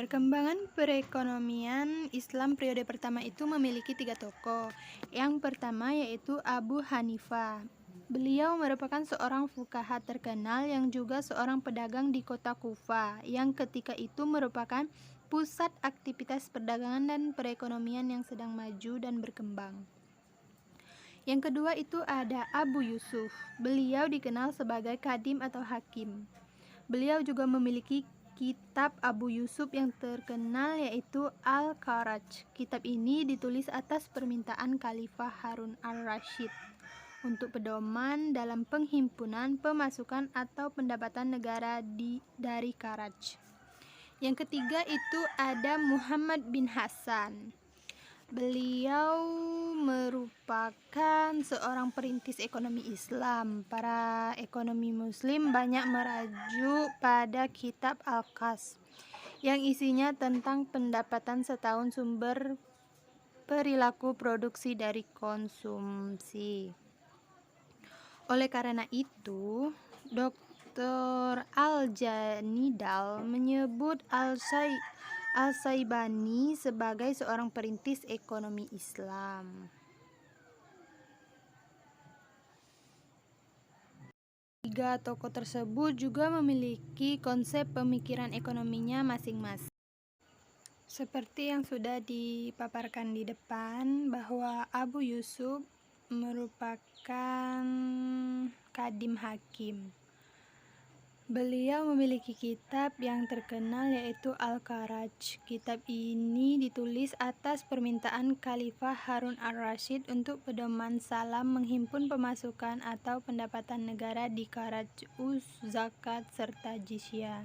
Perkembangan perekonomian Islam periode pertama itu memiliki 3 tokoh. Yang pertama yaitu Abu Hanifah. Beliau merupakan seorang fuqaha terkenal yang juga seorang pedagang di kota Kufa, yang ketika itu merupakan pusat aktivitas perdagangan dan perekonomian yang sedang maju dan berkembang. Yang kedua itu ada Abu Yusuf. Beliau dikenal sebagai kadim atau hakim. Beliau juga memiliki kitab Abu Yusuf yang terkenal yaitu Al-Kharaj. Kitab ini ditulis atas permintaan Khalifah Harun al-Rasyid untuk pedoman dalam penghimpunan pemasukan atau pendapatan negara dari Kharaj. Yang ketiga itu ada Muhammad bin Hasan. Beliau merupakan seorang perintis ekonomi Islam. Para ekonomi Muslim banyak merujuk pada kitab Al-Kas yang isinya tentang pendapatan setahun sumber perilaku produksi dari konsumsi. Oleh karena itu, Dr. Al-Janidal menyebut Al-Syaibani sebagai seorang perintis ekonomi Islam. Tiga tokoh tersebut juga memiliki konsep pemikiran ekonominya masing-masing. Seperti yang sudah dipaparkan di depan, bahwa Abu Yusuf merupakan kadim hakim. Beliau memiliki kitab yang terkenal yaitu Al-Kharaj. Kitab ini ditulis atas permintaan Khalifah Harun al-Rasyid untuk pedoman salam menghimpun pemasukan atau pendapatan negara di Kharaj, zakat, serta jizyah.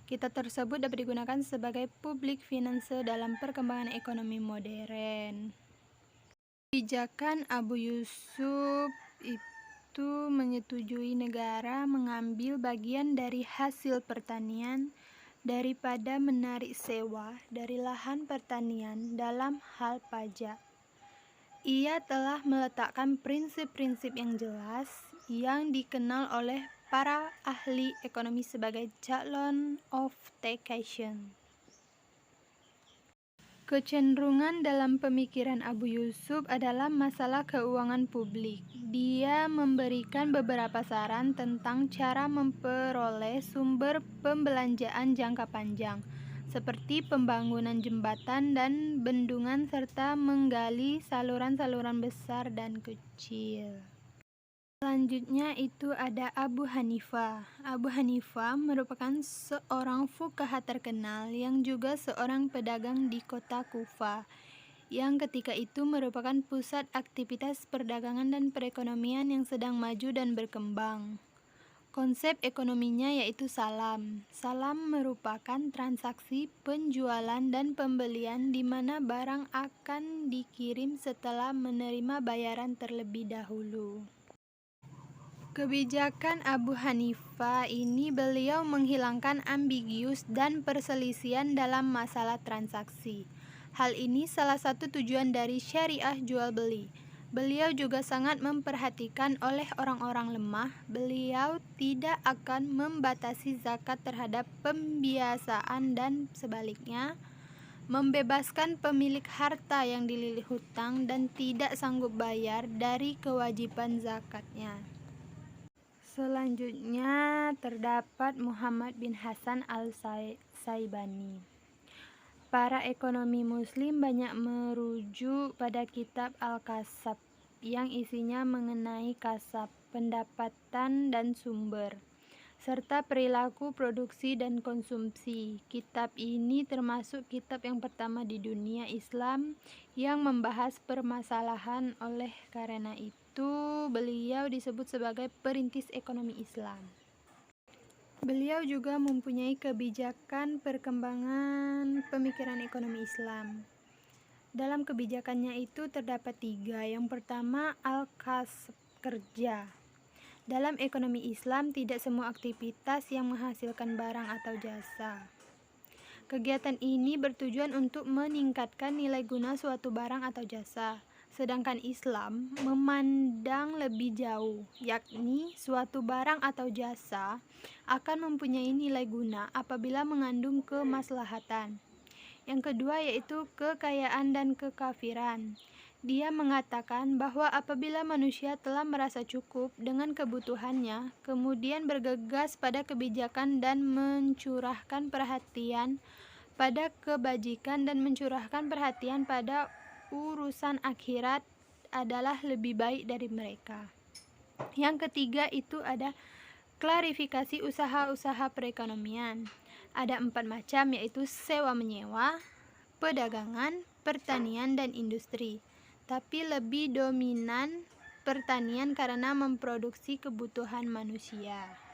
Kitab tersebut dapat digunakan sebagai public finance dalam perkembangan ekonomi modern. Kebijakan Abu Yusuf itu menyetujui negara mengambil bagian dari hasil pertanian daripada menarik sewa dari lahan pertanian dalam hal pajak. Ia telah meletakkan prinsip-prinsip yang jelas yang dikenal oleh para ahli ekonomi sebagai Jalon of Taxation. Kecenderungan dalam pemikiran Abu Yusuf adalah masalah keuangan publik. Dia memberikan beberapa saran tentang cara memperoleh sumber pembelanjaan jangka panjang, seperti pembangunan jembatan dan bendungan serta menggali saluran-saluran besar dan kecil. Selanjutnya itu ada Abu Hanifah. Abu Hanifah merupakan seorang fuqaha terkenal yang juga seorang pedagang di kota Kufa, yang ketika itu merupakan pusat aktivitas perdagangan dan perekonomian yang sedang maju dan berkembang. Konsep ekonominya yaitu salam. Salam merupakan transaksi penjualan dan pembelian di mana barang akan dikirim setelah menerima bayaran terlebih dahulu. Kebijakan Abu Hanifah ini beliau menghilangkan ambigius dan perselisihan dalam masalah transaksi. Hal ini salah satu tujuan dari syariah jual beli. Beliau juga sangat memperhatikan oleh orang-orang lemah. Beliau tidak akan membatasi zakat terhadap pembiasaan dan sebaliknya, membebaskan pemilik harta yang dililit hutang dan tidak sanggup bayar dari kewajiban zakatnya. Selanjutnya terdapat Muhammad bin Hasan al-Syaibani. Para ekonomi Muslim banyak merujuk pada kitab Al-Kasab yang isinya mengenai kasab, pendapatan dan sumber, serta perilaku produksi dan konsumsi. Kitab ini termasuk kitab yang pertama di dunia Islam yang membahas permasalahan. Oleh karena itu beliau disebut sebagai perintis ekonomi Islam. Beliau juga mempunyai kebijakan perkembangan pemikiran ekonomi Islam. Dalam kebijakannya itu terdapat 3. Yang pertama, Al-Kasb, kerja. Dalam ekonomi Islam, tidak semua aktivitas yang menghasilkan barang atau jasa. Kegiatan ini bertujuan untuk meningkatkan nilai guna suatu barang atau jasa. sedangkan Islam memandang lebih jauh, yakni suatu barang atau jasa akan mempunyai nilai guna apabila mengandung kemaslahatan. Yang kedua yaitu kekayaan dan kekafiran. Dia mengatakan bahwa apabila manusia telah merasa cukup dengan kebutuhannya, kemudian bergegas pada kebijakan dan mencurahkan perhatian pada kebajikan dan mencurahkan perhatian pada urusan akhirat adalah lebih baik dari mereka. Yang ketiga itu ada klarifikasi usaha-usaha perekonomian. Ada 4 macam, yaitu sewa-menyewa, perdagangan, pertanian, dan industri. Tapi lebih dominan pertanian karena memproduksi kebutuhan manusia.